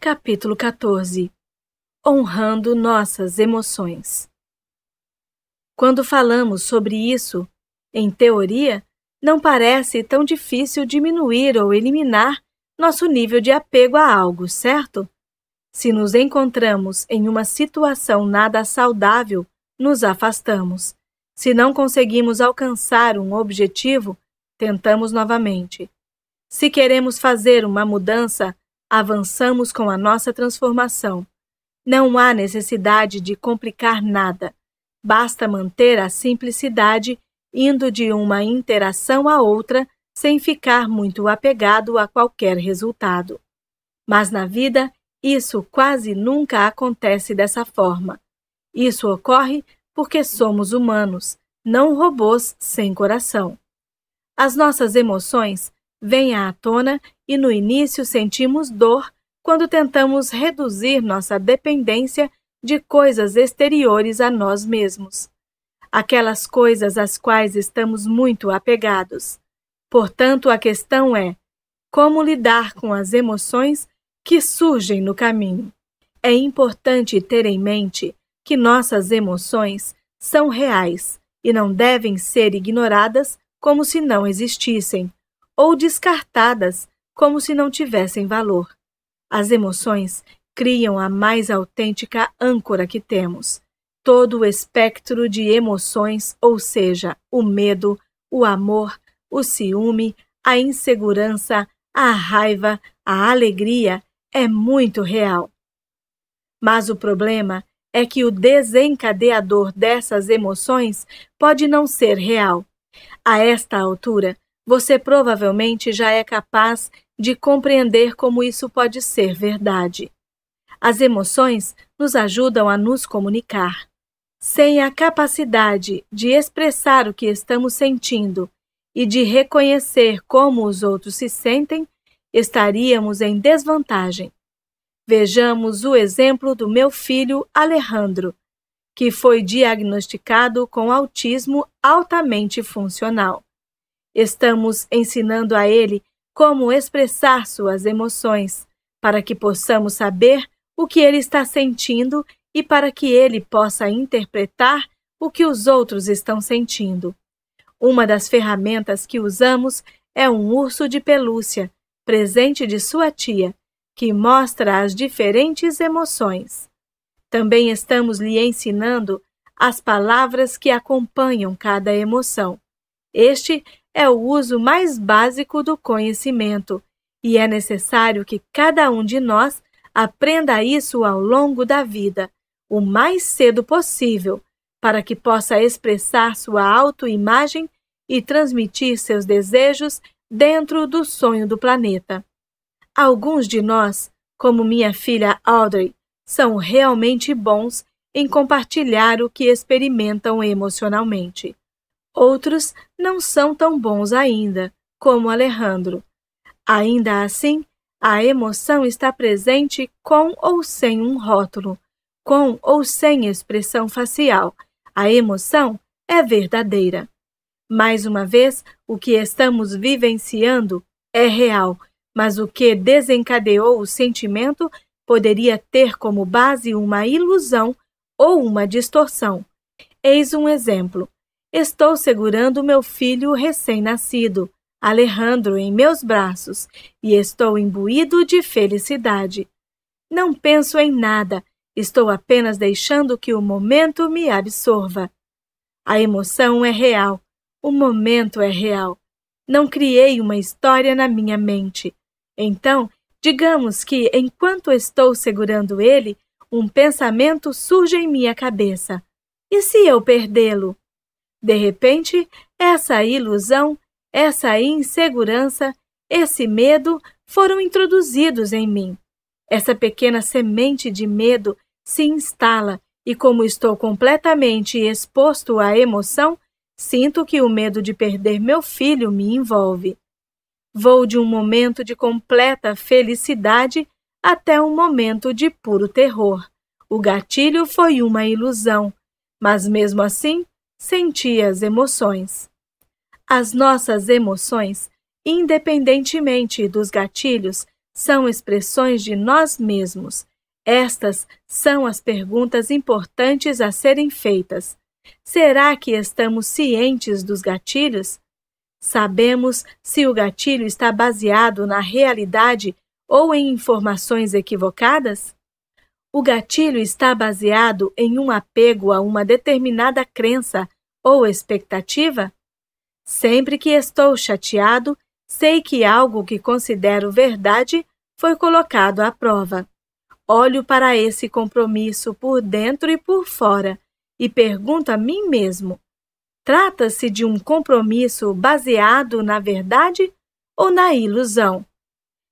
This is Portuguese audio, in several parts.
Capítulo 14. Honrando nossas emoções. Quando falamos sobre isso, em teoria, não parece tão difícil diminuir ou eliminar nosso nível de apego a algo, certo? Se nos encontramos em uma situação nada saudável, nos afastamos. Se não conseguimos alcançar um objetivo, tentamos novamente. Se queremos fazer uma mudança, avançamos com a nossa transformação. Não há necessidade de complicar nada. Basta manter a simplicidade, indo de uma interação a outra, sem ficar muito apegado a qualquer resultado. Mas na vida, isso quase nunca acontece dessa forma. Isso ocorre porque somos humanos, não robôs sem coração. As nossas emoções vêm à tona e no início sentimos dor quando tentamos reduzir nossa dependência de coisas exteriores a nós mesmos. Aquelas coisas às quais estamos muito apegados. Portanto, a questão é: como lidar com as emoções que surgem no caminho? É importante ter em mente que nossas emoções são reais e não devem ser ignoradas como se não existissem, ou descartadas como se não tivessem valor. As emoções criam a mais autêntica âncora que temos. Todo o espectro de emoções, ou seja, o medo, o amor, o ciúme, a insegurança, a raiva, a alegria, é muito real. Mas o problema é que o desencadeador dessas emoções pode não ser real. A esta altura, você provavelmente já é capaz de compreender como isso pode ser verdade. As emoções nos ajudam a nos comunicar. Sem a capacidade de expressar o que estamos sentindo e de reconhecer como os outros se sentem, estaríamos em desvantagem. Vejamos o exemplo do meu filho Alejandro, que foi diagnosticado com autismo altamente funcional. Estamos ensinando a ele como expressar suas emoções, para que possamos saber o que ele está sentindo e para que ele possa interpretar o que os outros estão sentindo. Uma das ferramentas que usamos é um urso de pelúcia, presente de sua tia, que mostra as diferentes emoções. Também estamos lhe ensinando as palavras que acompanham cada emoção. Este é o uso mais básico do conhecimento, e é necessário que cada um de nós aprenda isso ao longo da vida, o mais cedo possível, para que possa expressar sua autoimagem e transmitir seus desejos dentro do sonho do planeta. Alguns de nós, como minha filha Audrey, são realmente bons em compartilhar o que experimentam emocionalmente. Outros não são tão bons ainda, como Alejandro. Ainda assim, a emoção está presente com ou sem um rótulo, com ou sem expressão facial. A emoção é verdadeira. Mais uma vez, o que estamos vivenciando é real, mas o que desencadeou o sentimento poderia ter como base uma ilusão ou uma distorção. Eis um exemplo. Estou segurando meu filho recém-nascido, Alejandro, em meus braços, e estou imbuído de felicidade. Não penso em nada, estou apenas deixando que o momento me absorva. A emoção é real, o momento é real. Não criei uma história na minha mente. Então, digamos que, enquanto estou segurando ele, um pensamento surge em minha cabeça. E se eu perdê-lo? De repente, essa ilusão, essa insegurança, esse medo foram introduzidos em mim. Essa pequena semente de medo se instala e, como estou completamente exposto à emoção, sinto que o medo de perder meu filho me envolve. Vou de um momento de completa felicidade até um momento de puro terror. O gatilho foi uma ilusão, mas mesmo assim, senti as emoções. As nossas emoções, independentemente dos gatilhos, são expressões de nós mesmos. Estas são as perguntas importantes a serem feitas. Será que estamos cientes dos gatilhos? Sabemos se o gatilho está baseado na realidade ou em informações equivocadas? O gatilho está baseado em um apego a uma determinada crença ou expectativa? Sempre que estou chateado, sei que algo que considero verdade foi colocado à prova. Olho para esse compromisso por dentro e por fora e pergunto a mim mesmo: trata-se de um compromisso baseado na verdade ou na ilusão?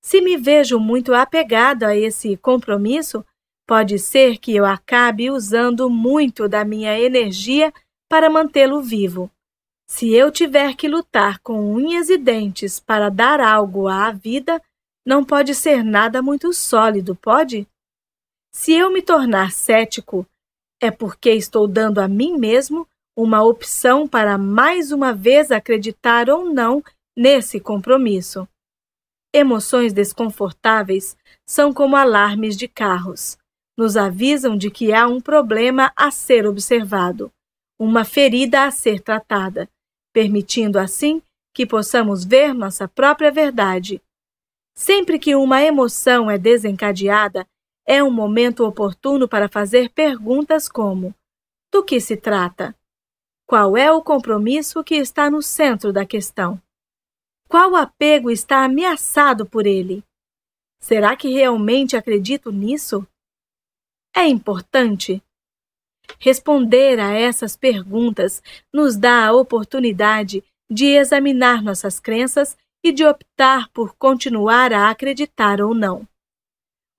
Se me vejo muito apegado a esse compromisso, pode ser que eu acabe usando muito da minha energia para mantê-lo vivo. Se eu tiver que lutar com unhas e dentes para dar algo à vida, não pode ser nada muito sólido, pode? Se eu me tornar cético, é porque estou dando a mim mesmo uma opção para mais uma vez acreditar ou não nesse compromisso. Emoções desconfortáveis são como alarmes de carros. Nos avisam de que há um problema a ser observado, uma ferida a ser tratada, permitindo assim que possamos ver nossa própria verdade. Sempre que uma emoção é desencadeada, é um momento oportuno para fazer perguntas como: do que se trata? Qual é o compromisso que está no centro da questão? Qual apego está ameaçado por ele? Será que realmente acredito nisso? É importante? Responder a essas perguntas nos dá a oportunidade de examinar nossas crenças e de optar por continuar a acreditar ou não.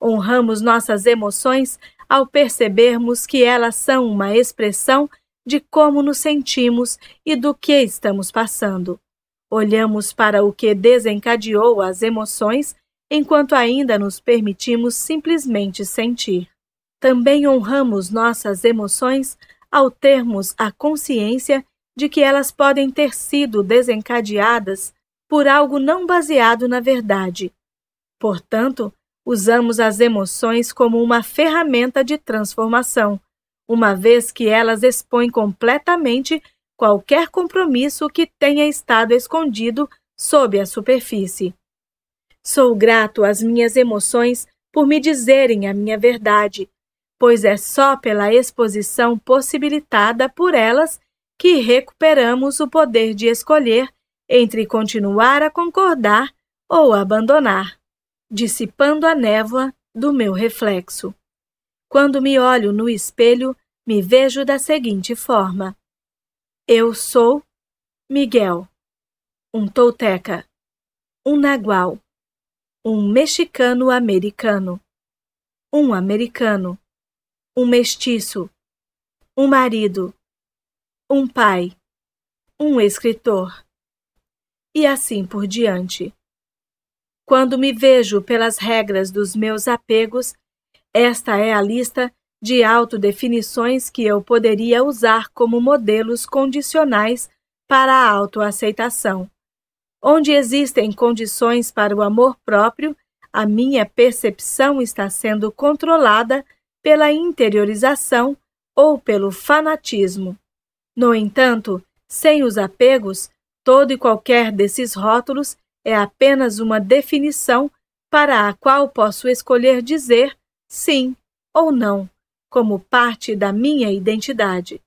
Honramos nossas emoções ao percebermos que elas são uma expressão de como nos sentimos e do que estamos passando. Olhamos para o que desencadeou as emoções enquanto ainda nos permitimos simplesmente sentir. Também honramos nossas emoções ao termos a consciência de que elas podem ter sido desencadeadas por algo não baseado na verdade. Portanto, usamos as emoções como uma ferramenta de transformação, uma vez que elas expõem completamente qualquer compromisso que tenha estado escondido sob a superfície. Sou grato às minhas emoções por me dizerem a minha verdade, pois é só pela exposição possibilitada por elas que recuperamos o poder de escolher entre continuar a concordar ou abandonar, dissipando a névoa do meu reflexo. Quando me olho no espelho, me vejo da seguinte forma: eu sou Miguel, um tolteca, um nagual, um mexicano-americano, um americano, um mestiço, um marido, um pai, um escritor, e assim por diante. Quando me vejo pelas regras dos meus apegos, esta é a lista de autodefinições que eu poderia usar como modelos condicionais para a autoaceitação. Onde existem condições para o amor próprio, a minha percepção está sendo controlada pela interiorização ou pelo fanatismo. No entanto, sem os apegos, todo e qualquer desses rótulos é apenas uma definição para a qual posso escolher dizer sim ou não, como parte da minha identidade.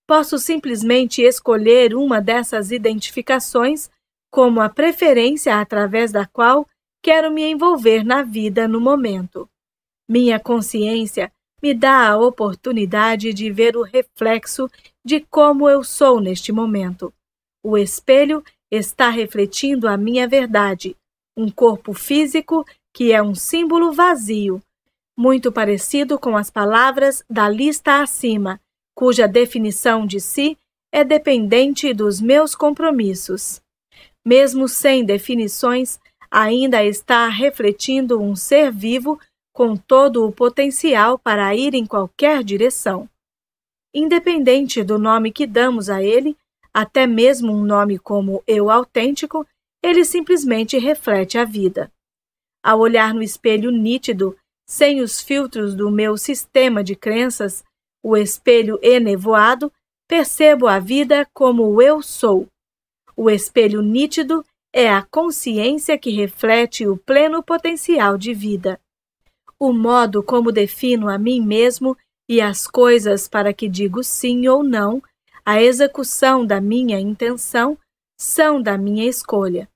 Posso simplesmente escolher uma dessas identificações como a preferência através da qual quero me envolver na vida no momento. Minha consciência me dá a oportunidade de ver o reflexo de como eu sou neste momento. O espelho está refletindo a minha verdade, um corpo físico que é um símbolo vazio, muito parecido com as palavras da lista acima, cuja definição de si é dependente dos meus compromissos. Mesmo sem definições, ainda está refletindo um ser vivo com todo o potencial para ir em qualquer direção. Independente do nome que damos a ele, até mesmo um nome como eu autêntico, ele simplesmente reflete a vida. Ao olhar no espelho nítido, sem os filtros do meu sistema de crenças, o espelho enevoado, percebo a vida como eu sou. O espelho nítido é a consciência que reflete o pleno potencial de vida. O modo como defino a mim mesmo e as coisas para que digo sim ou não, a execução da minha intenção, são da minha escolha.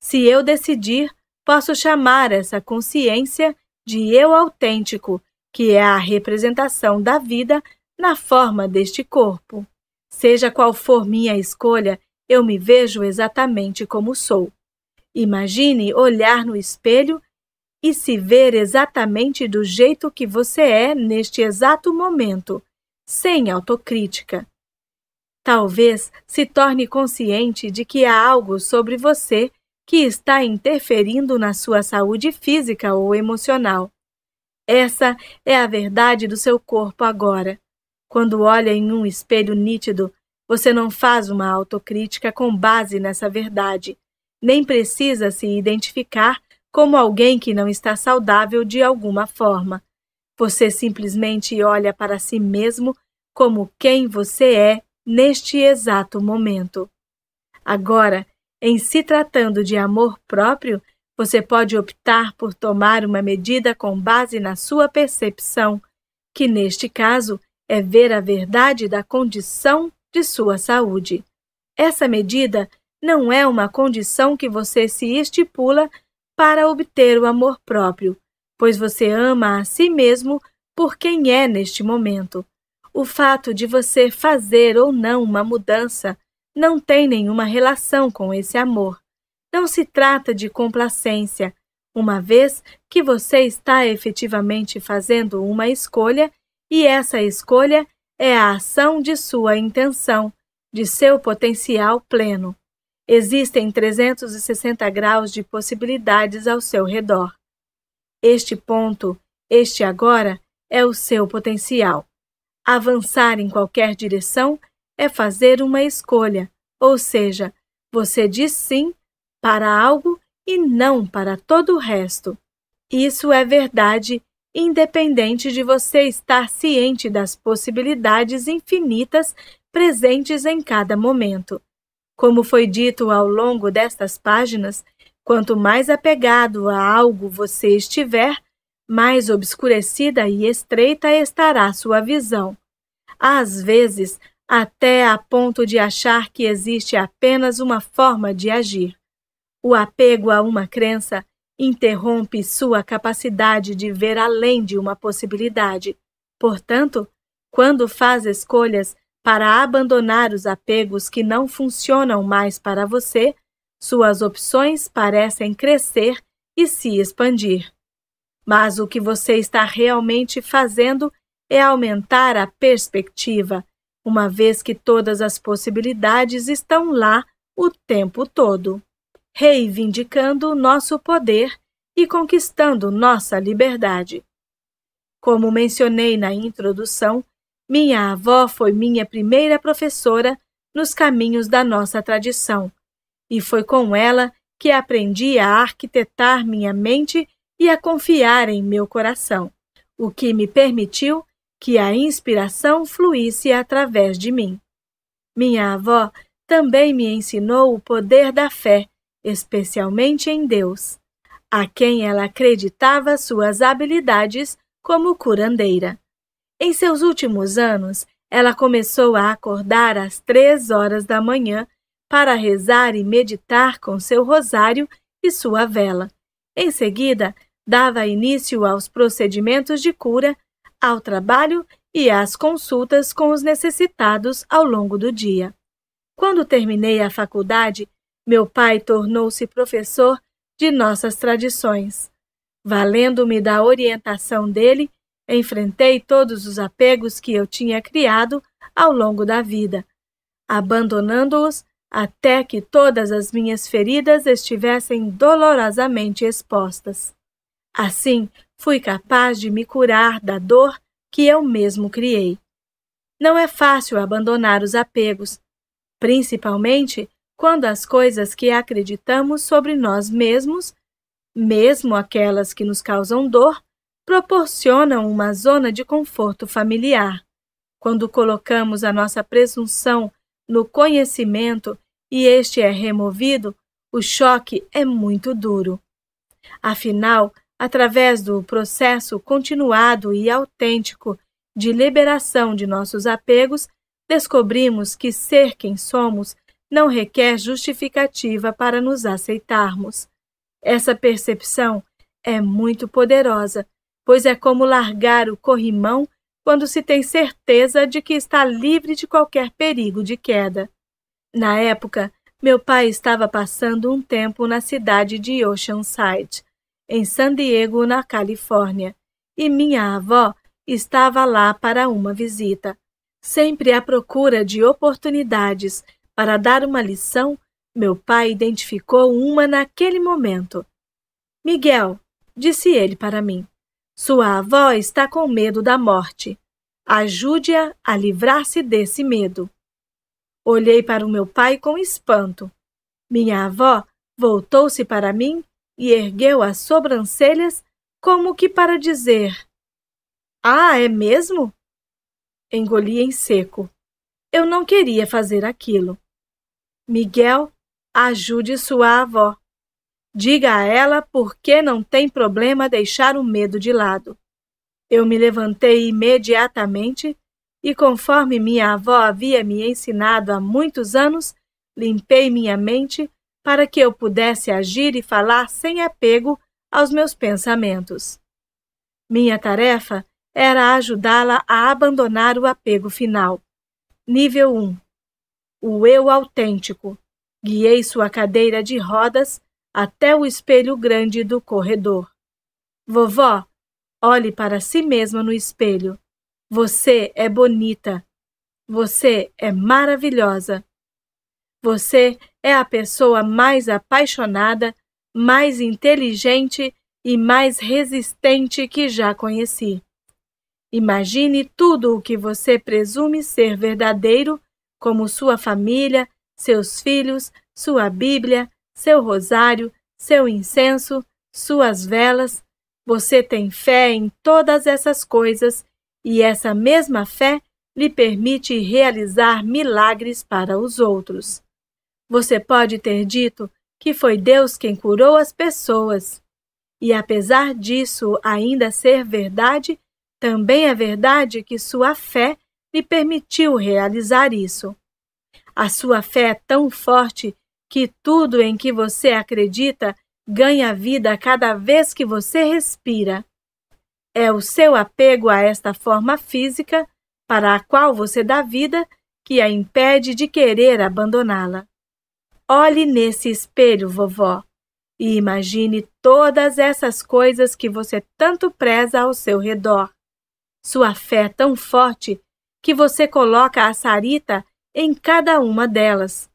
Se eu decidir, posso chamar essa consciência de eu autêntico, que é a representação da vida na forma deste corpo. Seja qual for minha escolha, eu me vejo exatamente como sou. Imagine olhar no espelho e se ver exatamente do jeito que você é neste exato momento, sem autocrítica. Talvez se torne consciente de que há algo sobre você que está interferindo na sua saúde física ou emocional. Essa é a verdade do seu corpo agora. Quando olha em um espelho nítido, você não faz uma autocrítica com base nessa verdade, nem precisa se identificar como alguém que não está saudável de alguma forma. Você simplesmente olha para si mesmo como quem você é neste exato momento. Agora, em se tratando de amor próprio, você pode optar por tomar uma medida com base na sua percepção, que neste caso é ver a verdade da condição de sua saúde. Essa medida não é uma condição que você se estipula para obter o amor próprio, pois você ama a si mesmo por quem é neste momento. O fato de você fazer ou não uma mudança não tem nenhuma relação com esse amor. Não se trata de complacência, uma vez que você está efetivamente fazendo uma escolha, e essa escolha é a ação de sua intenção, de seu potencial pleno. Existem 360 graus de possibilidades ao seu redor. Este ponto, este agora, é o seu potencial. Avançar em qualquer direção é fazer uma escolha, ou seja, você diz sim para algo e não para todo o resto. Isso é verdade, independente de você estar ciente das possibilidades infinitas presentes em cada momento. Como foi dito ao longo destas páginas, quanto mais apegado a algo você estiver, mais obscurecida e estreita estará sua visão. Às vezes, até a ponto de achar que existe apenas uma forma de agir. O apego a uma crença interrompe sua capacidade de ver além de uma possibilidade. Portanto, quando faz escolhas para abandonar os apegos que não funcionam mais para você, suas opções parecem crescer e se expandir. Mas o que você está realmente fazendo é aumentar a perspectiva, uma vez que todas as possibilidades estão lá o tempo todo, reivindicando nosso poder e conquistando nossa liberdade. Como mencionei na introdução, minha avó foi minha primeira professora nos caminhos da nossa tradição, e foi com ela que aprendi a arquitetar minha mente e a confiar em meu coração, o que me permitiu que a inspiração fluísse através de mim. Minha avó também me ensinou o poder da fé, especialmente em Deus, a quem ela acreditava suas habilidades como curandeira. Em seus últimos anos, ela começou a acordar às 3 horas da manhã para rezar e meditar com seu rosário e sua vela. Em seguida, dava início aos procedimentos de cura, ao trabalho e às consultas com os necessitados ao longo do dia. Quando terminei a faculdade, meu pai tornou-se professor de nossas tradições. Valendo-me da orientação dele, enfrentei todos os apegos que eu tinha criado ao longo da vida, abandonando-os até que todas as minhas feridas estivessem dolorosamente expostas. Assim, fui capaz de me curar da dor que eu mesmo criei. Não é fácil abandonar os apegos, principalmente quando as coisas que acreditamos sobre nós mesmos Mesmo aquelas que nos causam dor, proporcionam uma zona de conforto familiar. Quando colocamos a nossa presunção no conhecimento e este é removido, o choque é muito duro. Afinal, através do processo continuado e autêntico de liberação de nossos apegos, descobrimos que ser quem somos não requer justificativa para nos aceitarmos. Essa percepção é muito poderosa, pois é como largar o corrimão quando se tem certeza de que está livre de qualquer perigo de queda. Na época, meu pai estava passando um tempo na cidade de Oceanside, em San Diego, na Califórnia, e minha avó estava lá para uma visita. Sempre à procura de oportunidades para dar uma lição, meu pai identificou uma naquele momento. Miguel, disse ele para mim, sua avó está com medo da morte. Ajude-a a livrar-se desse medo. Olhei para o meu pai com espanto. Minha avó voltou-se para mim e ergueu as sobrancelhas como que para dizer: Ah, é mesmo? Engoli em seco. Eu não queria fazer aquilo. Miguel, ajude sua avó. Diga a ela por que não tem problema deixar o medo de lado. Eu me levantei imediatamente e, conforme minha avó havia me ensinado há muitos anos, limpei minha mente para que eu pudesse agir e falar sem apego aos meus pensamentos. Minha tarefa era ajudá-la a abandonar o apego final. Nível 1. O eu autêntico. Guiei sua cadeira de rodas até o espelho grande do corredor. Vovó, olhe para si mesma no espelho. Você é bonita. Você é maravilhosa. Você é a pessoa mais apaixonada, mais inteligente e mais resistente que já conheci. Imagine tudo o que você presume ser verdadeiro, como sua família, seus filhos, sua Bíblia, seu rosário, seu incenso, suas velas. Você tem fé em todas essas coisas e essa mesma fé lhe permite realizar milagres para os outros. Você pode ter dito que foi Deus quem curou as pessoas. E apesar disso ainda ser verdade, também é verdade que sua fé lhe permitiu realizar isso. A sua fé é tão forte que tudo em que você acredita ganha vida cada vez que você respira. É o seu apego a esta forma física, para a qual você dá vida, que a impede de querer abandoná-la. Olhe nesse espelho, vovó, e imagine todas essas coisas que você tanto preza ao seu redor. Sua fé é tão forte que você coloca a Sarita em cada uma delas.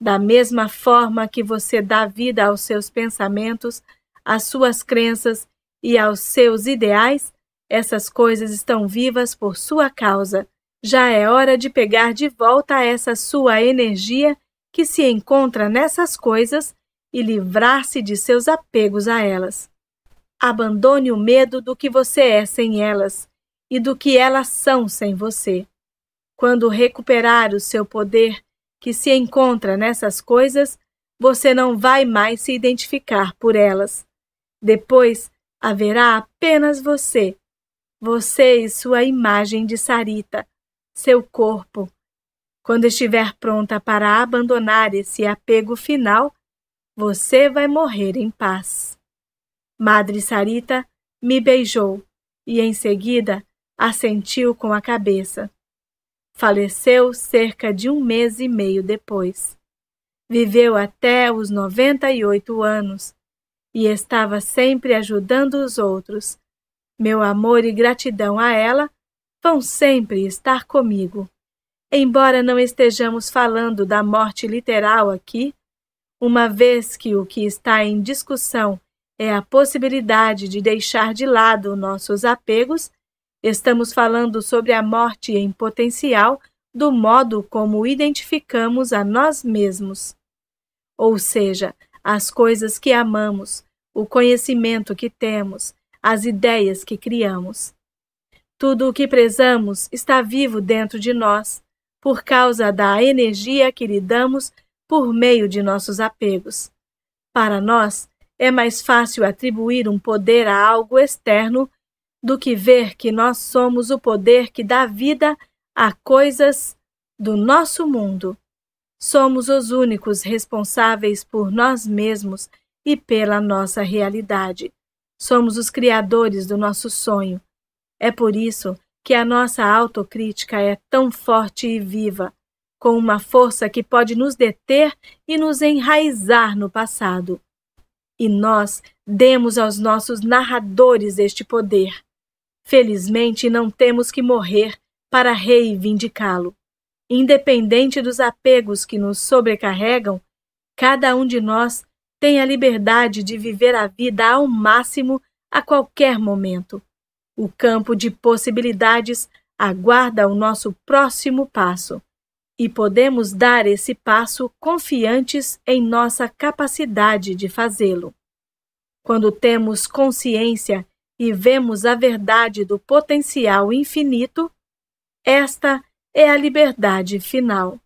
Da mesma forma que você dá vida aos seus pensamentos, às suas crenças e aos seus ideais, essas coisas estão vivas por sua causa. Já é hora de pegar de volta essa sua energia que se encontra nessas coisas e livrar-se de seus apegos a elas. Abandone o medo do que você é sem elas e do que elas são sem você. Quando recuperar o seu poder que se encontra nessas coisas, você não vai mais se identificar por elas. Depois, haverá apenas você e sua imagem de Sarita, seu corpo. Quando estiver pronta para abandonar esse apego final, você vai morrer em paz. Madre Sarita me beijou e, em seguida, assentiu com a cabeça. Faleceu cerca de 1 mês e meio depois. Viveu até os 98 anos e estava sempre ajudando os outros. Meu amor e gratidão a ela vão sempre estar comigo. Embora não estejamos falando da morte literal aqui, uma vez que o que está em discussão é a possibilidade de deixar de lado nossos apegos, estamos falando sobre a morte em potencial do modo como identificamos a nós mesmos. Ou seja, as coisas que amamos, o conhecimento que temos, as ideias que criamos. Tudo o que prezamos está vivo dentro de nós, por causa da energia que lhe damos por meio de nossos apegos. Para nós, é mais fácil atribuir um poder a algo externo do que ver que nós somos o poder que dá vida a coisas do nosso mundo. Somos os únicos responsáveis por nós mesmos e pela nossa realidade. Somos os criadores do nosso sonho. É por isso que a nossa autocrítica é tão forte e viva, com uma força que pode nos deter e nos enraizar no passado. E nós demos aos nossos narradores este poder. Felizmente, não temos que morrer para reivindicá-lo. Independente dos apegos que nos sobrecarregam, cada um de nós tem a liberdade de viver a vida ao máximo a qualquer momento. O campo de possibilidades aguarda o nosso próximo passo, e podemos dar esse passo confiantes em nossa capacidade de fazê-lo. Quando temos consciência e vemos a verdade do potencial infinito, esta é a liberdade final.